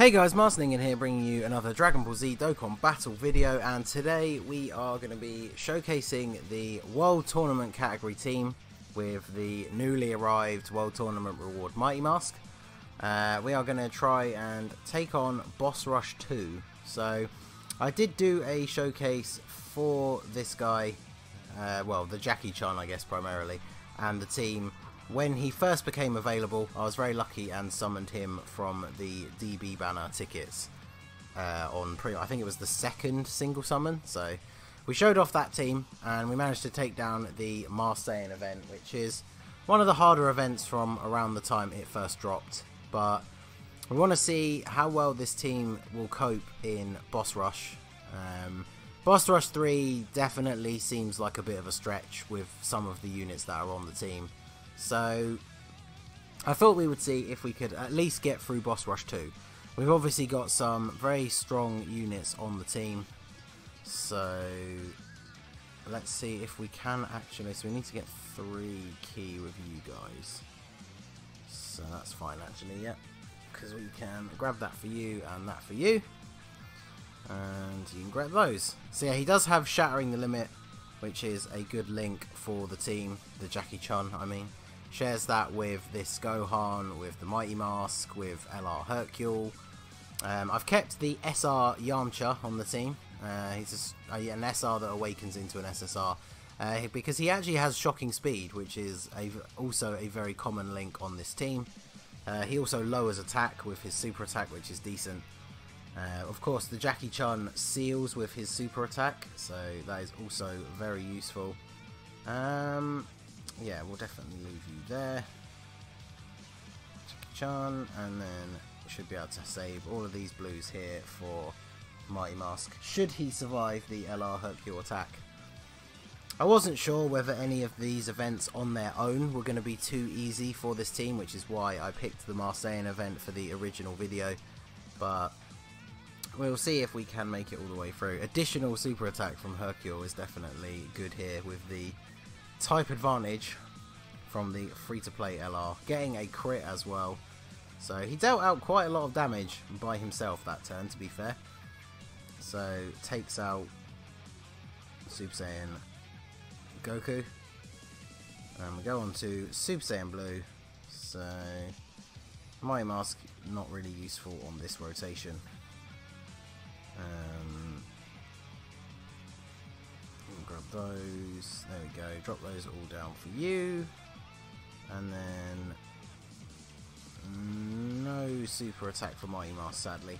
Hey guys, Ningen here bringing you another Dragon Ball Z Dokkan battle video, and today we are going to be showcasing the World Tournament category team with the newly arrived World Tournament reward Mighty Mask. We are going to try and take on Boss Rush 2. So I did do a showcase for this guy, well, the Jackie Chun I guess primarily, and the team. When he first became available, I was very lucky and summoned him from the DB banner tickets on I think it was the second single summon. So we showed off that team and we managed to take down the Marseille event, which is one of the harder events from around the time it first dropped. But we want to see how well this team will cope in Boss Rush. Boss Rush 3 definitely seems like a bit of a stretch with some of the units that are on the team. So I thought we would see if we could at least get through Boss Rush 2. We've obviously got some very strong units on the team, so let's see if we can actually. So we need to get 3 key with you guys, so that's fine actually, yeah, because we can grab that for you and that for you, and you can grab those. So yeah, he does have Shattering the Limit, which is a good link for the team, the Jackie Chun I mean. Shares that with this Gohan, with the Mighty Mask, with LR Hercule. I've kept the SR Yamcha on the team. He's just, an SR that awakens into an SSR. Because he actually has Shocking Speed, which is also a very common link on this team. He also lowers attack with his super attack, which is decent. Of course, the Jackie Chun seals with his super attack, so that is also very useful. Yeah, we'll definitely leave you there, Jackie Chun, and then we should be able to save all of these blues here for Mighty Mask, should he survive the LR Hercule attack. I wasn't sure whether any of these events on their own were going to be too easy for this team, which is why I picked the Marseille event for the original video, but we'll see if we can make it all the way through. Additional super attack from Hercule is definitely good here with the type advantage from the free-to-play LR. Getting a crit as well. So he dealt out quite a lot of damage by himself that turn, to be fair. So takes out Super Saiyan Goku. And we go on to Super Saiyan Blue. So Mighty Mask not really useful on this rotation. Grab those, there we go, drop those all down for you, and then no super attack for Mighty Mask, sadly.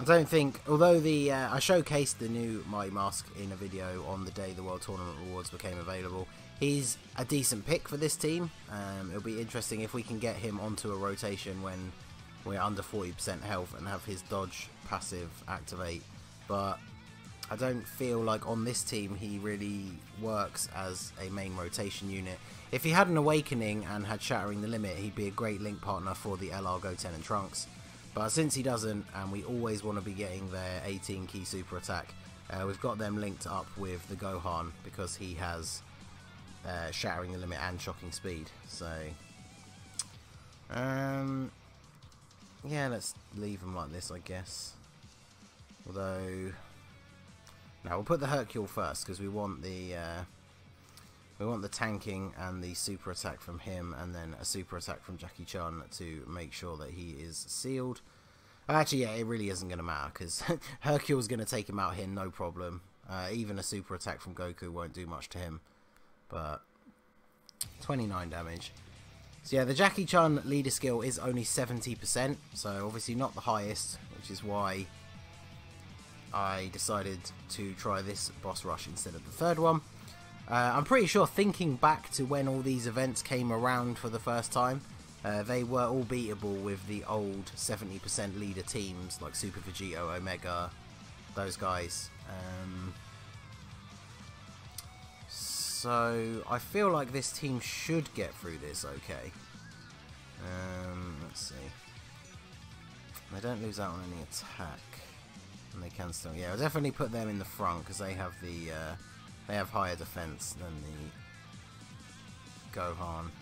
I don't think, although I showcased the new Mighty Mask in a video on the day the World Tournament rewards became available. He's a decent pick for this team. It'll be interesting if we can get him onto a rotation when we're under 40% health and have his dodge passive activate, but I don't feel like on this team he really works as a main rotation unit. If he had an Awakening and had Shattering the Limit, he'd be a great link partner for the LR Goten and Trunks, but since he doesn't, and we always want to be getting their 18 key super attack, we've got them linked up with the Gohan because he has Shattering the Limit and Shocking Speed. So yeah, let's leave them like this, I guess. Although, now we'll put the Hercule first because we want the tanking and the super attack from him, and then a super attack from Jackie Chun to make sure that he is sealed. Actually, yeah, it really isn't going to matter because Hercule's going to take him out here, no problem. Even a super attack from Goku won't do much to him. But 29 damage. So yeah, the Jackie Chun leader skill is only 70%, so obviously not the highest, which is why I decided to try this Boss Rush instead of the third one. I'm pretty sure, thinking back to when all these events came around for the first time, they were all beatable with the old 70% leader teams like Super Vegito, Omega, those guys. So I feel like this team should get through this okay. Let's see. They don't lose out on any attack, and they can still. Yeah, I'll definitely put them in the front because they have they have higher defense than the Gohan,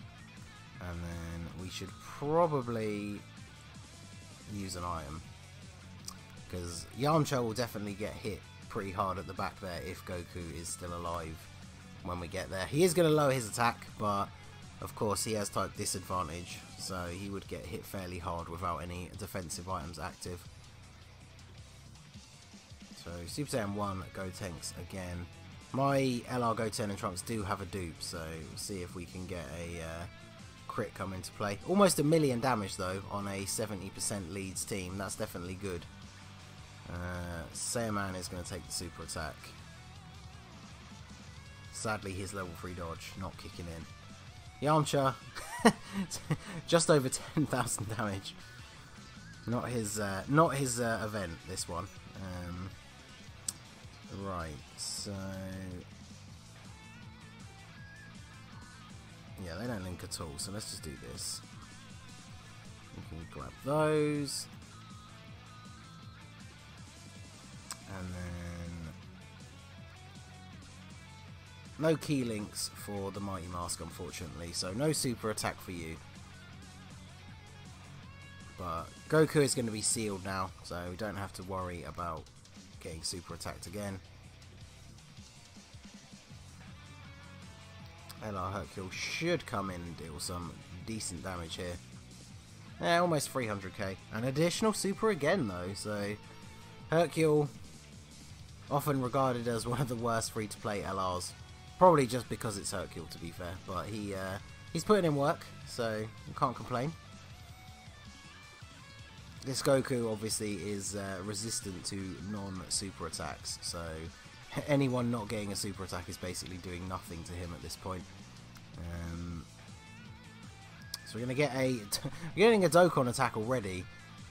and then we should probably use an item. Because Yamcha will definitely get hit pretty hard at the back there if Goku is still alive when we get there. He is going to lower his attack, but of course he has type disadvantage, so he would get hit fairly hard without any defensive items active. So Super Saiyan 1 Gotenks again. My LR Goten and Trunks do have a dupe, so we'll see if we can get a crit come into play. Almost 1,000,000 damage though on a 70% leads team. That's definitely good. Saiyaman is going to take the super attack. Sadly his level 3 dodge not kicking in. Yamcha just over 10,000 damage. Not his event, this one. Right, so yeah, they don't link at all, so let's just do this. We can grab those, and then no key links for the Mighty Mask, unfortunately, so no super attack for you. But Goku is going to be sealed now, so we don't have to worry about getting super attacked again. LR Hercule should come in and deal some decent damage here. Yeah, almost 300k. An additional super again though, so Hercule, often regarded as one of the worst free-to-play LRs. Probably just because it's Hercule, to be fair, but he's putting in work, so you can't complain. This Goku obviously is resistant to non-super attacks, so anyone not getting a super attack is basically doing nothing to him at this point. So we're getting a Dokkan attack already.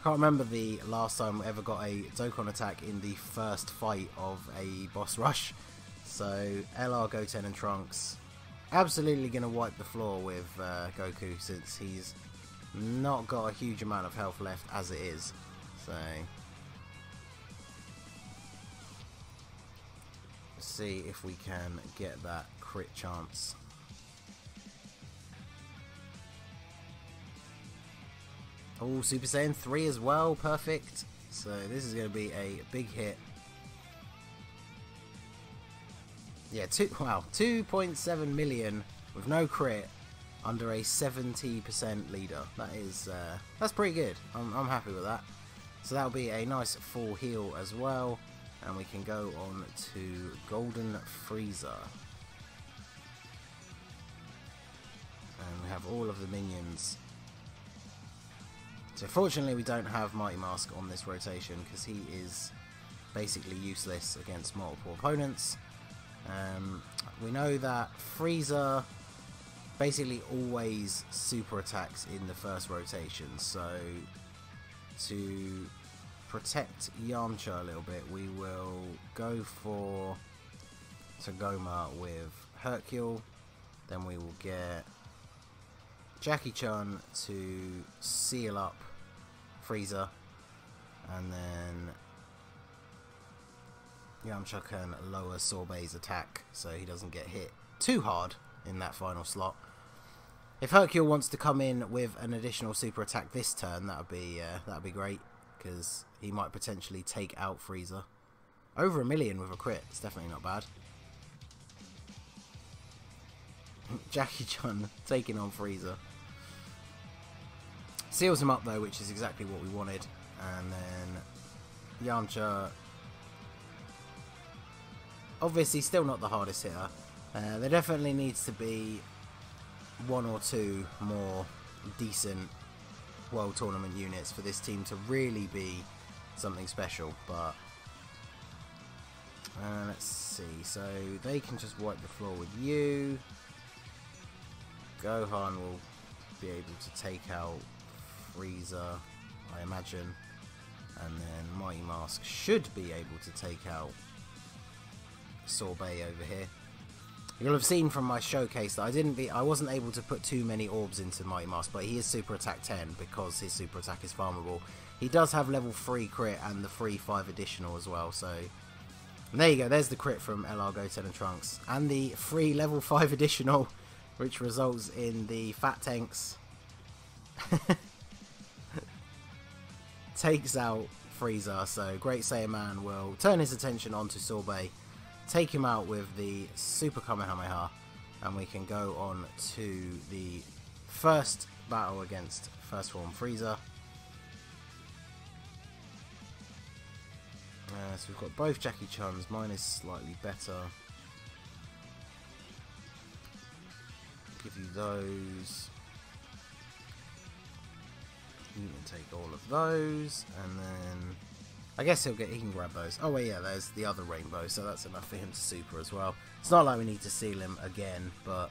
Can't remember the last time we ever got a Dokkan attack in the first fight of a boss rush. So LR, Goten and Trunks absolutely going to wipe the floor with Goku, since he's not got a huge amount of health left as it is. So let's see if we can get that crit chance. Oh, Super Saiyan 3 as well, perfect. So this is going to be a big hit. Yeah, 2.7 million with no crit under a 70% leader. That is that's pretty good. I'm happy with that. So that'll be a nice full heal as well, and we can go on to Golden Frieza. And we have all of the minions. So fortunately we don't have Mighty Mask on this rotation, because he is basically useless against multiple opponents. We know that Frieza basically always super attacks in the first rotation, so to protect Yamcha a little bit, we will go for Tagoma with Hercule. Then we will get Jackie Chun to seal up Frieza, and then Yamcha can lower Sorbet's attack so he doesn't get hit too hard in that final slot. If Hercule wants to come in with an additional super attack this turn, that'd be great, because he might potentially take out Frieza. Over 1 million with a crit, it's definitely not bad. Jackie Chun taking on Frieza. Seals him up though, which is exactly what we wanted. And then Yamcha, obviously still not the hardest hitter. There definitely needs to be 1 or 2 more decent World Tournament units for this team to really be something special. But let's see, so they can just wipe the floor with you. Gohan will be able to take out Frieza, I imagine, and then Mighty Mask should be able to take out Sorbet over here. You'll have seen from my showcase that I wasn't able to put too many orbs into Mighty Mask, but he is super attack 10 because his super attack is farmable. He does have level 3 crit and the free 5 additional as well, so and there you go, there's the crit from LR, Goten and Trunks, and the free level 5 additional, which results in the fat tanks takes out Frieza. So Great Saiyan Man will turn his attention onto Sorbet, take him out with the Super Kamehameha, and we can go on to the first battle against First Form Frieza. So we've got both Jackie Chun's. Mine is slightly better. Give you those. You can take all of those, and then I guess he can grab those. Oh wait, yeah, there's the other rainbow, so that's enough for him to super as well. It's not like we need to seal him again, but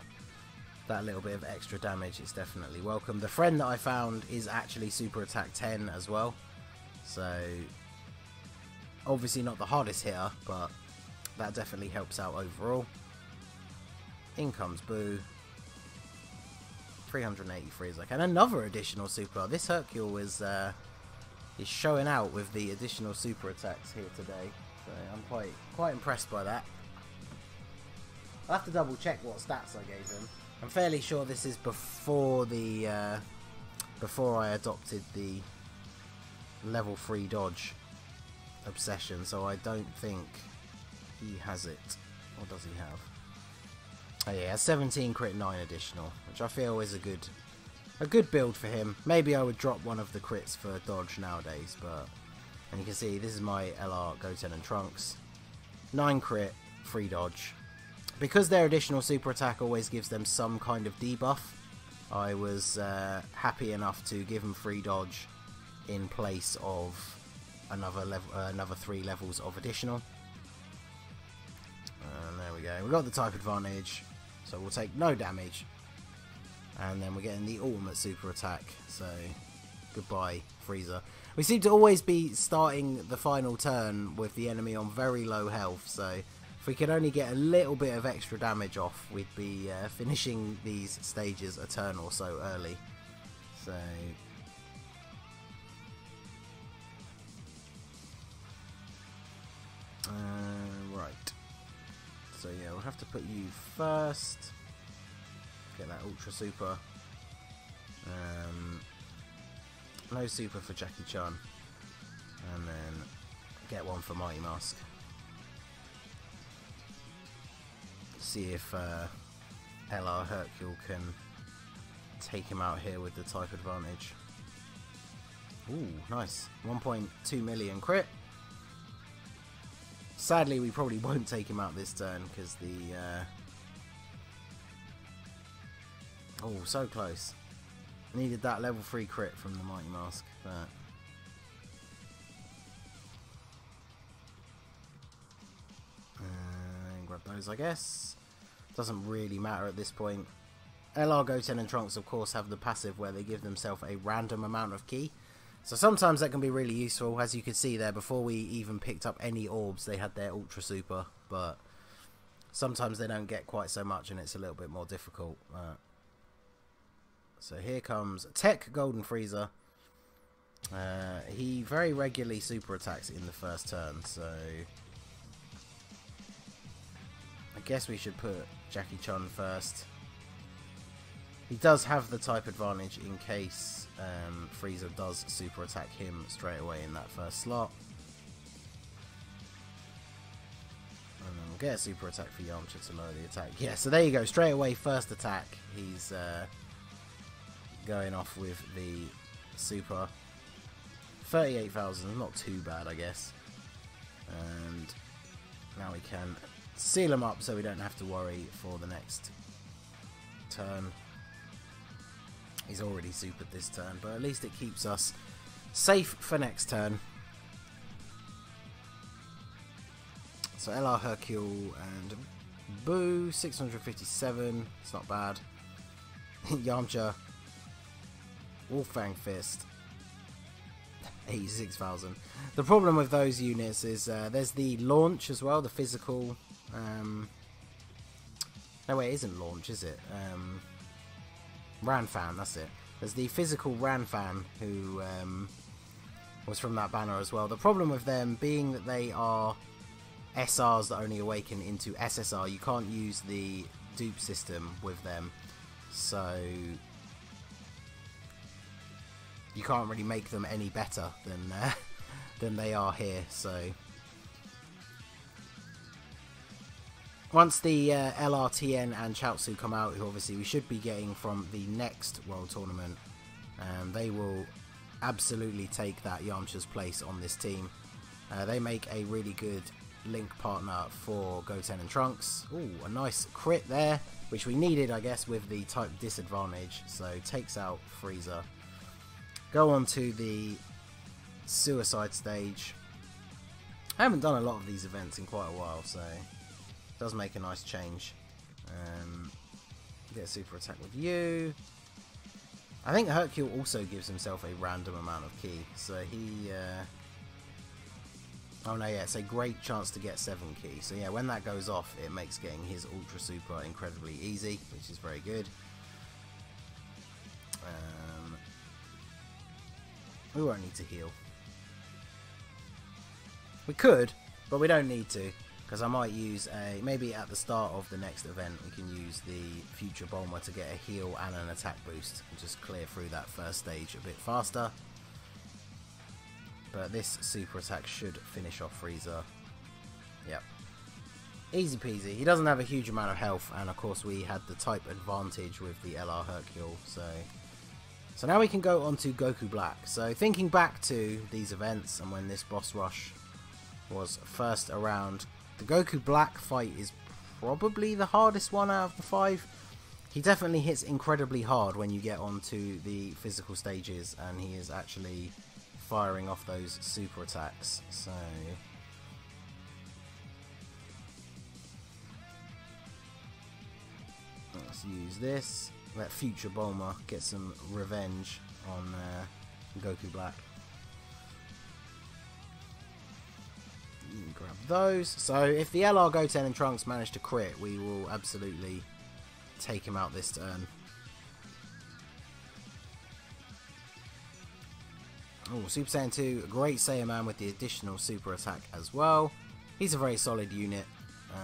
that little bit of extra damage is definitely welcome. The friend that I found is actually super attack 10 as well, so obviously not the hardest hitter, but that definitely helps out overall. In comes Boo. 383 is like, and another additional super. This Hercule is showing out with the additional super attacks here today, so I'm quite impressed by that. I'll have to double check what stats I gave him. I'm fairly sure this is before the before I adopted the level 3 dodge obsession, so I don't think he has it. Or does he have? Oh yeah, 17 crit 9 additional, which I feel is a good build for him. Maybe I would drop one of the crits for dodge nowadays, but and you can see this is my LR Goten and Trunks. 9 crit, 3 dodge. Because their additional super attack always gives them some kind of debuff, I was happy enough to give them 3 dodge in place of another 3 levels of additional. And there we go. We got the type advantage, so we'll take no damage. And then we're getting the ultimate super attack. So goodbye, Frieza. We seem to always be starting the final turn with the enemy on very low health. So if we could only get a little bit of extra damage off, we'd be finishing these stages a turn or so early. So right. So yeah, we'll have to put you first. Get that ultra super. No super for Jackie Chun. And then get one for Mighty Mask. See if LR Hercule can take him out here with the type advantage. Ooh, nice. 1.2 million crit. Sadly, we probably won't take him out this turn because the... oh, so close. Needed that level 3 crit from the Mighty Mask. But... grab those, I guess. Doesn't really matter at this point. LR Goten and Trunks, of course, have the passive where they give themselves a random amount of ki. So sometimes that can be really useful. As you can see there, before we even picked up any orbs, they had their ultra super, but sometimes they don't get quite so much and it's a little bit more difficult. So here comes Tech Golden Frieza. He very regularly super attacks in the first turn, so I guess we should put Jackie Chun first. He does have the type advantage in case Frieza does super attack him straight away in that first slot. And then we'll get a super attack for Yamcha to lower the attack. Yeah, so there you go. Straight away, first attack. He's going off with the super. 38,000, not too bad, I guess. And now we can seal him up so we don't have to worry for the next turn. He's already supered this turn, but at least it keeps us safe for next turn. So LR Hercule and Boo, 657. It's not bad. Yamcha, Wolfang Fist, 86,000. The problem with those units is there's the launch as well, the physical. No, wait, it isn't launch, is it? Ranfan, that's it. There's the physical Ranfan who was from that banner as well. The problem with them being that they are SRs that only awaken into SSR, you can't use the dupe system with them. So you can't really make them any better than they are here. So once the LRTN and Chaozu come out, who obviously we should be getting from the next World Tournament, they will absolutely take that Yamcha's place on this team. They make a really good link partner for Goten and Trunks. Ooh, a nice crit there, which we needed, I guess, with the type disadvantage. So takes out Frieza. Go on to the suicide stage. I haven't done a lot of these events in quite a while, so it does make a nice change. Get a super attack with you. I think Hercule also gives himself a random amount of ki, so he... oh no, yeah, it's a great chance to get 7 ki. So yeah, when that goes off, it makes getting his Ultra Super incredibly easy, which is very good. We won't need to heal. We could, but we don't need to, because I might use a... maybe at the start of the next event, we can use the Future Bulma to get a heal and an attack boost, and just clear through that first stage a bit faster. But this super attack should finish off Frieza. Yep. Easy peasy. He doesn't have a huge amount of health, and of course we had the type advantage with the LR Hercule, so now we can go on to Goku Black. So thinking back to these events and when this boss rush was first around, the Goku Black fight is probably the hardest one out of the 5. He definitely hits incredibly hard when you get onto the physical stages, and he is actually firing off those super attacks. So let's use this. Let Future Bulma get some revenge on Goku Black. You can grab those. So if the LR Goten and Trunks manage to crit, we will absolutely take him out this turn. Oh, Super Saiyan 2, a great Saiyaman with the additional super attack as well. He's a very solid unit.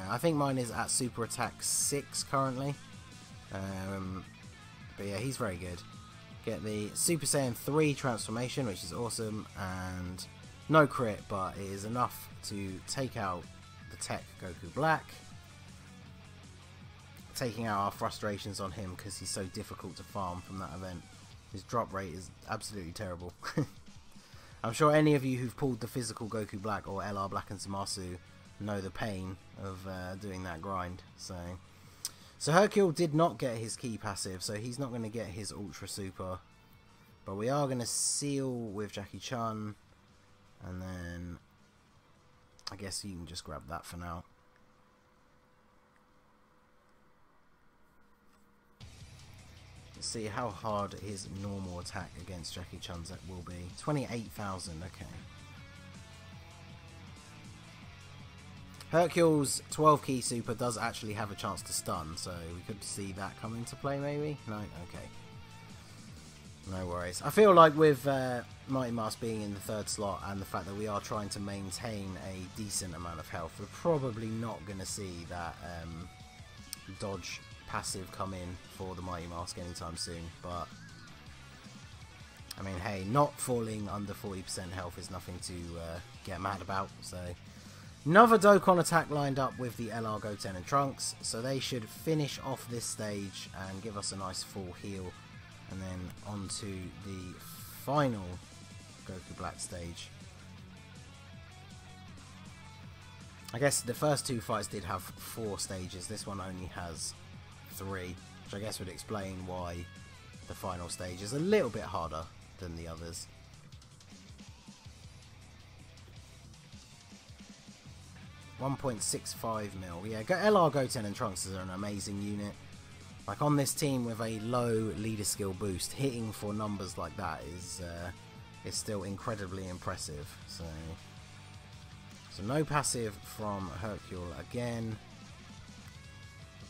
I think mine is at super attack 6 currently. But yeah, he's very good. Get the Super Saiyan 3 transformation, which is awesome, and no crit, but it is enough to take out the Tech Goku Black. Taking out our frustrations on him because he's so difficult to farm from that event. His drop rate is absolutely terrible. I'm sure any of you who've pulled the physical Goku Black or LR Black and Zamasu know the pain of doing that grind. So Hercule did not get his ki passive, so he's not going to get his Ultra Super. But we are going to seal with Jackie Chun, and then I guess you can just grab that for now. Let's see how hard his normal attack against Jackie Chun's will be. 28,000, okay. Hercule's 12 ki super does actually have a chance to stun, so we could see that come into play maybe? No? Okay. No worries. I feel like with Mighty Mask being in the 3rd slot and the fact that we are trying to maintain a decent amount of health, we're probably not going to see that dodge passive come in for the Mighty Mask anytime soon, but I mean, hey, not falling under 40% health is nothing to get mad about. So another Dokkan attack lined up with the LR Goten and Trunks, so they should finish off this stage and give us a nice full heal, and then on to the final Goku Black stage. I guess the first 2 fights did have 4 stages, this one only has 3, which I guess would explain why the final stage is a little bit harder than the others. $1.65 mil. Yeah, LR Goten and Trunks are an amazing unit. Like on this team with a low leader skill boost, hitting for numbers like that is still incredibly impressive. So no passive from Hercule again,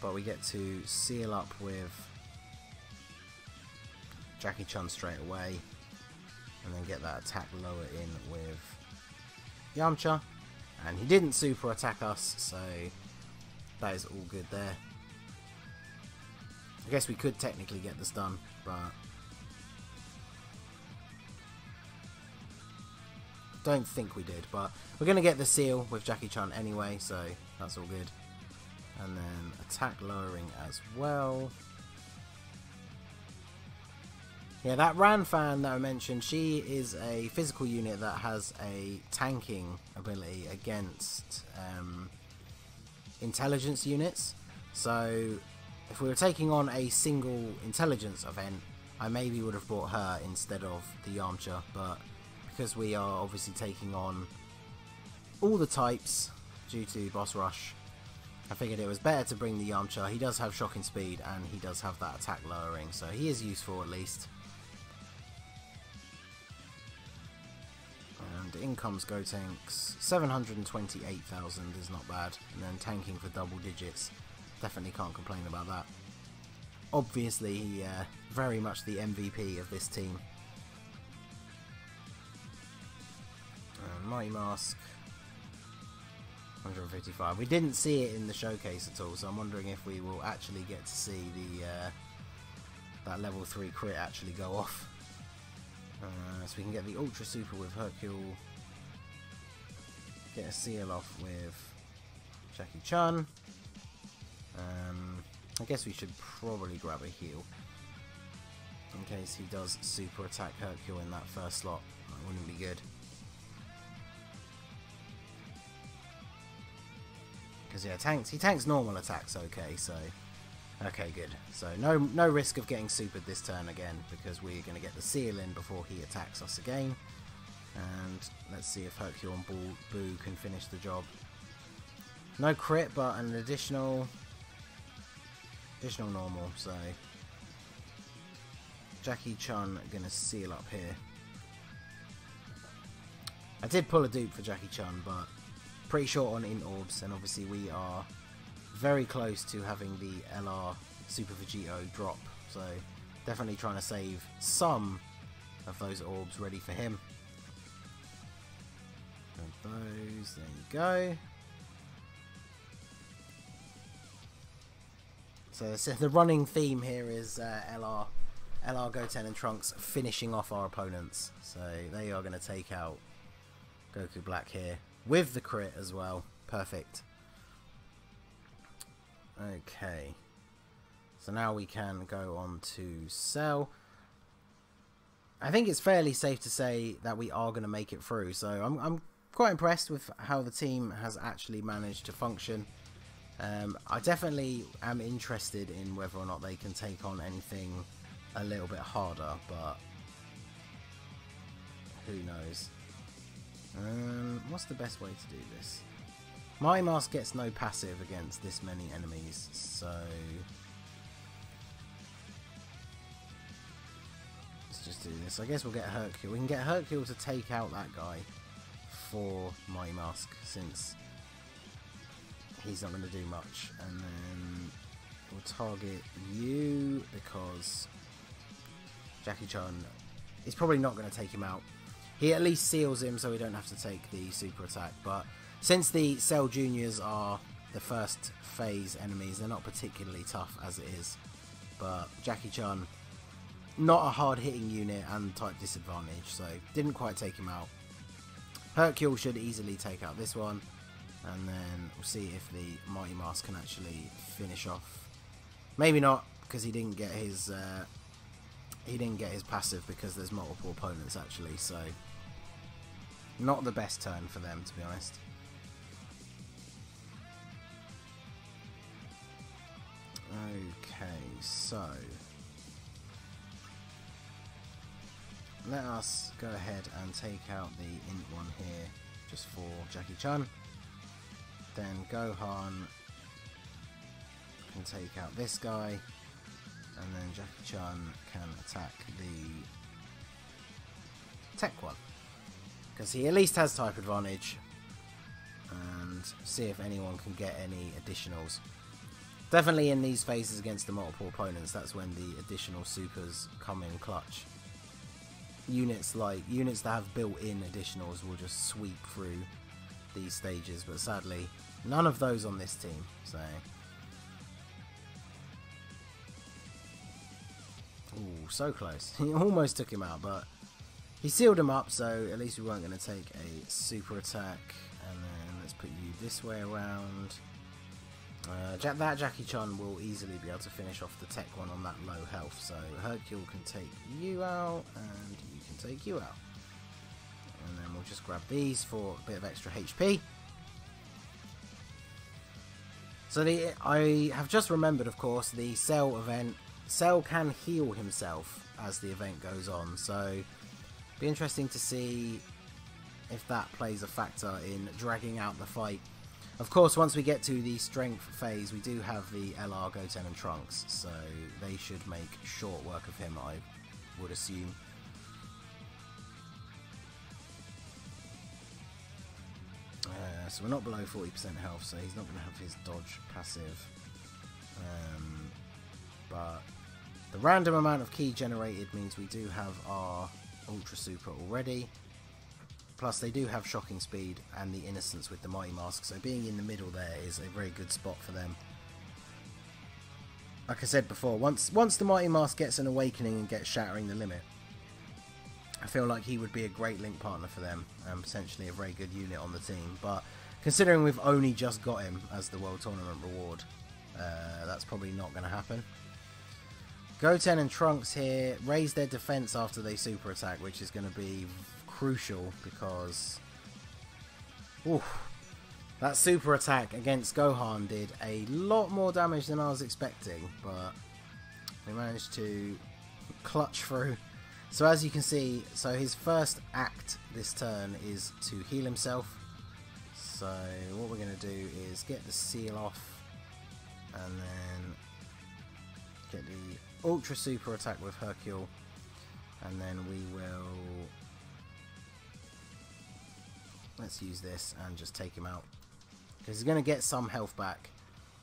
but we get to seal up with Jackie Chun straight away, and then get that attack lower in with Yamcha. And he didn't super attack us, so that is all good there. I guess we could technically get the stun, but don't think we did, but we're going to get the seal with Jackie Chun anyway, so that's all good. And then attack lowering as well. Yeah, that Ran fan that I mentioned, she is a physical unit that has a tanking ability against intelligence units. So if we were taking on a single intelligence event, I maybe would have brought her instead of the Yamcha, but because we are obviously taking on all the types due to boss rush, I figured it was better to bring the Yamcha. He does have shocking speed and he does have that attack lowering, so he is useful at least. And in comes Gotenks. 728,000 is not bad, and then tanking for double digits. Definitely can't complain about that. Obviously, he very much the MVP of this team. Mighty Mask, 155. We didn't see it in the showcase at all, so I'm wondering if we will actually get to see the that level 3 crit actually go off. So we can get the Ultra Super with Hercule. Get a seal off with Jackie Chun. I guess we should probably grab a heal in case he does super attack Hercule in that first slot. That wouldn't be good. Because yeah, he tanks normal attacks okay, so okay, good. So no risk of getting supered this turn again, because we're going to get the seal in before he attacks us again. And let's see if Hercule and Boo can finish the job. No crit, but an additional normal, so Jackie Chun gonna seal up here. I did pull a dupe for Jackie Chun, but pretty short on int orbs, and obviously we are very close to having the LR Super Vegito drop, so definitely trying to save some of those orbs ready for him. And those, there you go. So the running theme here is LR Goten and Trunks finishing off our opponents. So they are going to take out Goku Black here with the crit as well. Perfect. Okay. So now we can go on to Cell. I think it's fairly safe to say that we are going to make it through. So I'm quite impressed with how the team has actually managed to function. I definitely am interested in whether or not they can take on anything a little bit harder, but who knows. What's the best way to do this? Mighty Mask gets no passive against this many enemies, so let's just do this. I guess we'll get Hercule. We can get Hercule to take out that guy for Mighty Mask, since he's not going to do much, and then we'll target you because Jackie Chun is probably not going to take him out. He at least seals him so we don't have to take the super attack, but since the Cell Juniors are the first phase enemies, they're not particularly tough as it is, but Jackie Chun, not a hard hitting unit and type disadvantage, so didn't quite take him out. Hercule should easily take out this one. And then we'll see if the Mighty Mask can actually finish off. Maybe not, because he didn't get his passive because there's multiple opponents actually. So not the best turn for them, to be honest. Okay, so let us go ahead and take out the int one here, just for Jackie Chun. Then Gohan can take out this guy, and then Jackie Chun can attack the tech one, because he at least has type advantage, and see if anyone can get any additionals. Definitely in these phases against the multiple opponents, that's when the additional supers come in clutch. Units that have built-in additionals will just sweep through these stages, but sadly none of those on this team. So ooh, so close. He almost took him out, but He sealed him up, so at least we weren't going to take a super attack. And then let's put you this way around. That Jackie Chun will easily be able to finish off the tech one on that low health. So Hercule can take you out, and you can take you out. And then we'll just grab these for a bit of extra HP. So I have just remembered, of course, the Cell event. Cell can heal himself as the event goes on, so be interesting to see if that plays a factor in dragging out the fight. Of course, once we get to the strength phase, we do have the LR, Goten and Trunks, so they should make short work of him, I would assume. So we're not below 40% health, so he's not going to have his dodge passive. But the random amount of ki generated means we do have our Ultra Super already. Plus they do have shocking speed and the innocence with the Mighty Mask, so being in the middle there is a very good spot for them. Like I said before, once the Mighty Mask gets an awakening and gets shattering the limit, I feel like he would be a great link partner for them and potentially a very good unit on the team. But considering we've only just got him as the World Tournament reward, that's probably not going to happen. Goten and Trunks here raise their defense after they super attack, which is going to be crucial because that super attack against Gohan did a lot more damage than I was expecting, but we managed to clutch through. So as you can see, so his first act this turn is to heal himself. So what we're going to do is get the seal off and then get the Ultra Super attack with Hercule, and then we will, let's use this and just take him out because he's going to get some health back,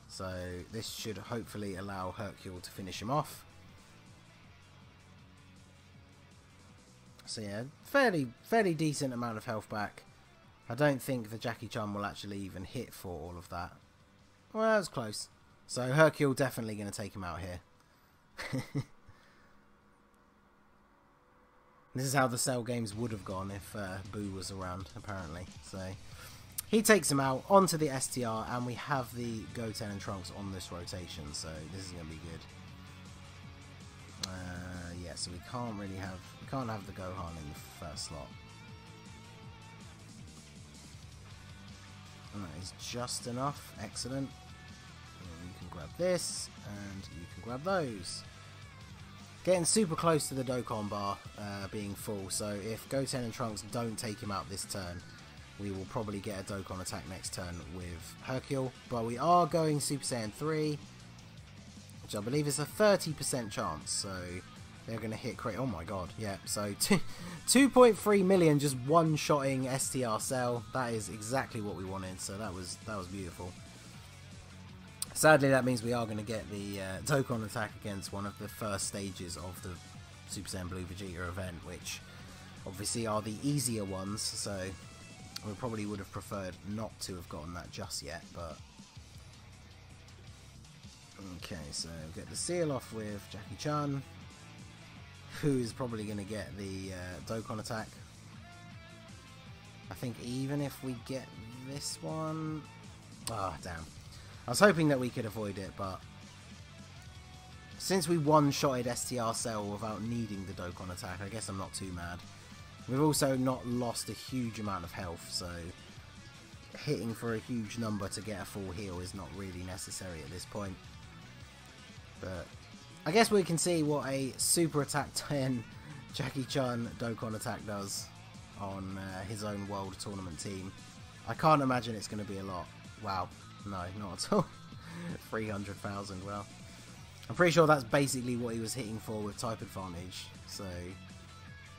so this should hopefully allow Hercule to finish him off. So yeah, fairly decent amount of health back. I don't think the Jackie Chun will actually even hit for all of that. Well, that was close. So Hercule definitely going to take him out here. This is how the Cell games would have gone if Boo was around, apparently. So he takes him out onto the STR, and we have the Goten and Trunks on this rotation. So this is going to be good. Yeah, so we can't have the Gohan in the first slot. And that is just enough. Excellent. And you can grab this, and you can grab those. Getting super close to the Dokkan bar being full, so if Goten and Trunks don't take him out this turn, we will probably get a Dokkan attack next turn with Hercule. But we are going Super Saiyan 3, which I believe is a 30% chance, so they're going to hit crit. Oh my god, yeah, so 2.3 million just one-shotting STR Cell. That is exactly what we wanted, so that was beautiful. Sadly, that means we are going to get the Dokkan attack against one of the first stages of the Super Saiyan Blue Vegeta event, which obviously are the easier ones, so we probably would have preferred not to have gotten that just yet, but okay, so we'll get the seal off with Jackie Chun, who is probably going to get the Dokkan attack. I think even if we get this one, ah, damn. I was hoping that we could avoid it, but since we one-shotted STR Cell without needing the Dokkan attack, I guess I'm not too mad. We've also not lost a huge amount of health, so hitting for a huge number to get a full heal is not really necessary at this point. But I guess we can see what a Super Attack 10 Jackie Chun Dokkan attack does on his own World Tournament team. I can't imagine it's going to be a lot. Wow. No, not at all. 300,000, well. I'm pretty sure that's basically what he was hitting for with type advantage. So,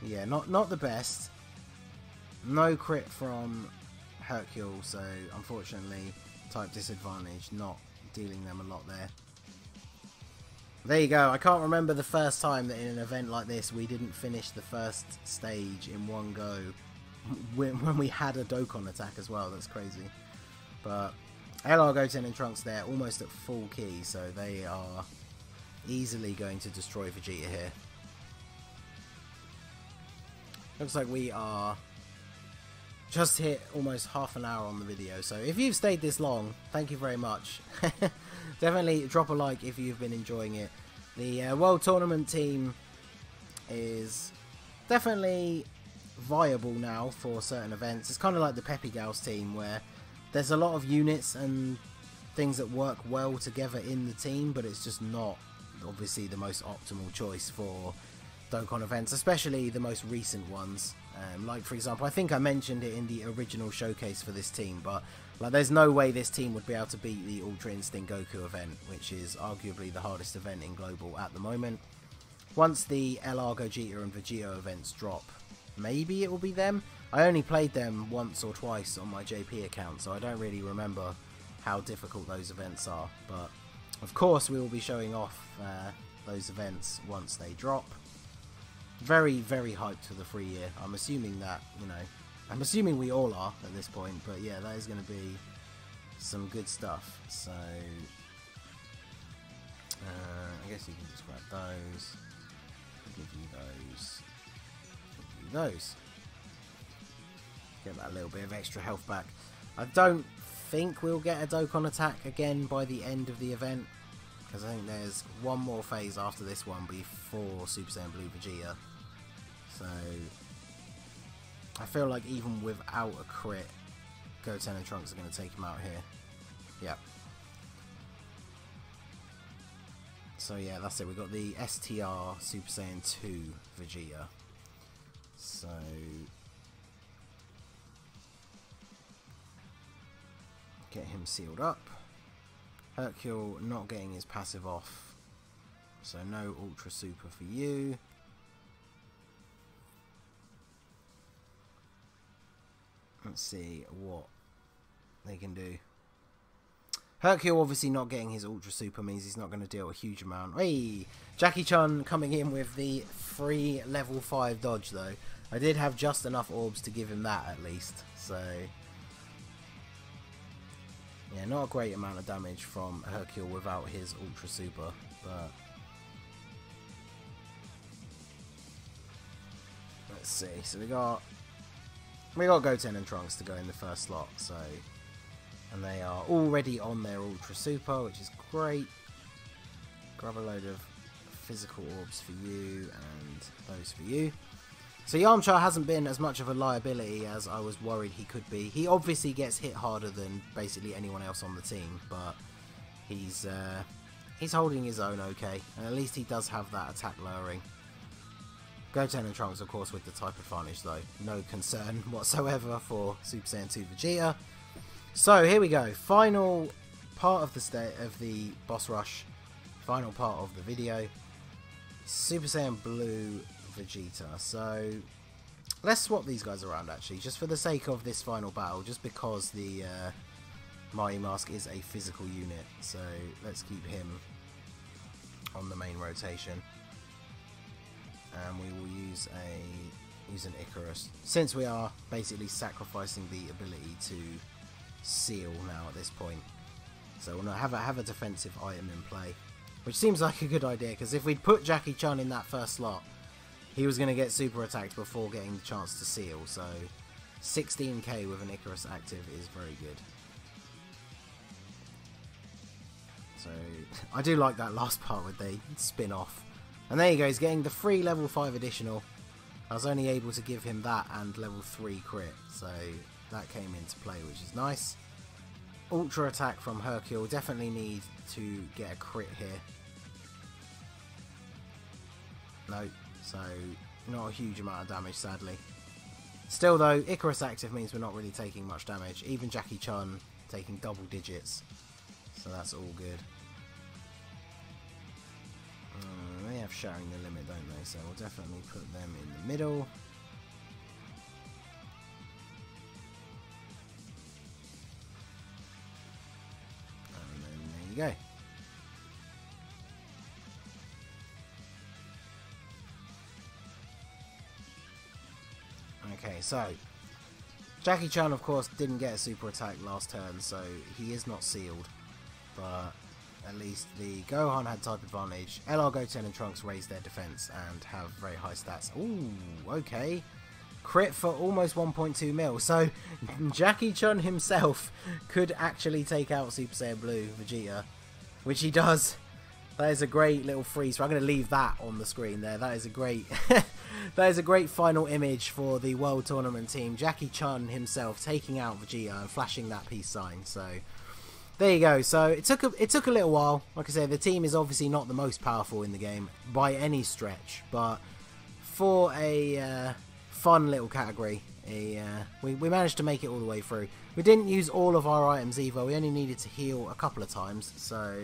yeah, not the best. No crit from Hercule, so unfortunately type disadvantage, not dealing them a lot there. There you go. I can't remember the first time that in an event like this we didn't finish the first stage in one go when we had a Dokkan attack as well. That's crazy. But LR, Goten and Trunks there almost at full key, so they are easily going to destroy Vegeta here. Looks like we are just hit almost half an hour on the video, so if you've stayed this long, thank you very much. Definitely drop a like if you've been enjoying it. The World Tournament team is definitely viable now for certain events. It's kind of like the Peppy Gals team, where there's a lot of units and things that work well together in the team, but it's just not obviously the most optimal choice for Dokkan events, especially the most recent ones. Like for example, I think I mentioned it in the original showcase for this team, but like there's no way this team would be able to beat the Ultra Instinct Goku event, which is arguably the hardest event in Global at the moment. Once the LR Gogeta and Vegito events drop, maybe it will be them. I only played them once or twice on my JP account, so I don't really remember how difficult those events are. But of course we will be showing off those events once they drop. Very, very hyped for the free year. I'm assuming that, you know, I'm assuming we all are at this point, but yeah, that is going to be some good stuff. So, I guess you can just grab those, give you those, give you those. Get that little bit of extra health back. I don't think we'll get a Dokkan attack again by the end of the event, because I think there's one more phase after this one before Super Saiyan Blue Vegeta. So I feel like even without a crit, Goten and Trunks are going to take him out here. Yep. So yeah, that's it. We've got the STR Super Saiyan 2 Vegeta. So get him sealed up. Hercule not getting his passive off, so no Ultra Super for you. Let's see what they can do. Hercule obviously not getting his Ultra Super means he's not going to deal a huge amount. Hey! Jackie Chun coming in with the free level 5 dodge though. I did have just enough orbs to give him that at least, so yeah, not a great amount of damage from Hercule without his Ultra Super, but let's see. So we got Goten and Trunks to go in the first slot, so, and they are already on their Ultra Super, which is great. Grab a load of physical orbs for you and those for you. So Yamcha hasn't been as much of a liability as I was worried he could be. He obviously gets hit harder than basically anyone else on the team, but he's holding his own okay, and at least he does have that attack lowering. Goten and Trunks, of course, with the type advantage though. No concern whatsoever for Super Saiyan 2 Vegeta. So here we go. Final part of the boss rush. Final part of the video. Super Saiyan Blue Vegeta. So let's swap these guys around actually, just for the sake of this final battle, just because the Mighty Mask is a physical unit. So let's keep him on the main rotation. And we will use an Icarus, since we are basically sacrificing the ability to seal now at this point. So we'll have a defensive item in play, which seems like a good idea, because if we'd put Jackie Chun in that first slot, he was going to get super attacked before getting the chance to seal. So 16k with an Icarus active is very good. So I do like that last part where they spin off. And there you go, he's getting the free level 5 additional. I was only able to give him that and level 3 crit, so that came into play, which is nice. Ultra attack from Hercule, definitely need to get a crit here. No, so not a huge amount of damage sadly. Still though, Icarus active means we're not really taking much damage, even Jackie Chun taking double digits, so that's all good. They have sharing the limit, don't they? So we'll definitely put them in the middle. And then there you go. Okay, so Jackie Chun, of course, didn't get a super attack last turn, so he is not sealed. But at least the Gohan had type advantage. LR Goten and Trunks raised their defense and have very high stats. Ooh, okay. crit for almost 1.2 mil. So Jackie Chun himself could actually take out Super Saiyan Blue Vegeta, which he does. That is a great little freeze. So I'm going to leave that on the screen there. That is a great, that is a great final image for the World Tournament team. Jackie Chun himself taking out Vegeta and flashing that peace sign. So there you go. So it took a little while. Like I said, the team is obviously not the most powerful in the game by any stretch, but for a fun little category, we managed to make it all the way through. We didn't use all of our items either. We only needed to heal a couple of times, so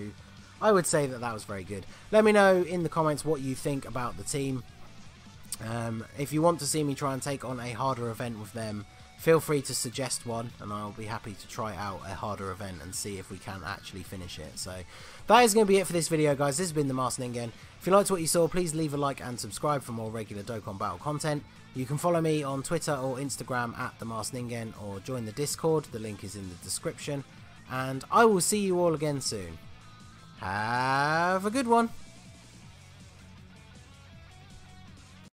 I would say that was very good. Let me know in the comments what you think about the team. If you want to see me try and take on a harder event with them, feel free to suggest one, and I'll be happy to try out a harder event and see if we can actually finish it. So that is going to be it for this video, guys. This has been the Masked Ningen. If you liked what you saw, please leave a like and subscribe for more regular Dokkan Battle content. You can follow me on Twitter or Instagram at the Masked Ningen, or join the Discord. The link is in the description. And I will see you all again soon. Have a good one.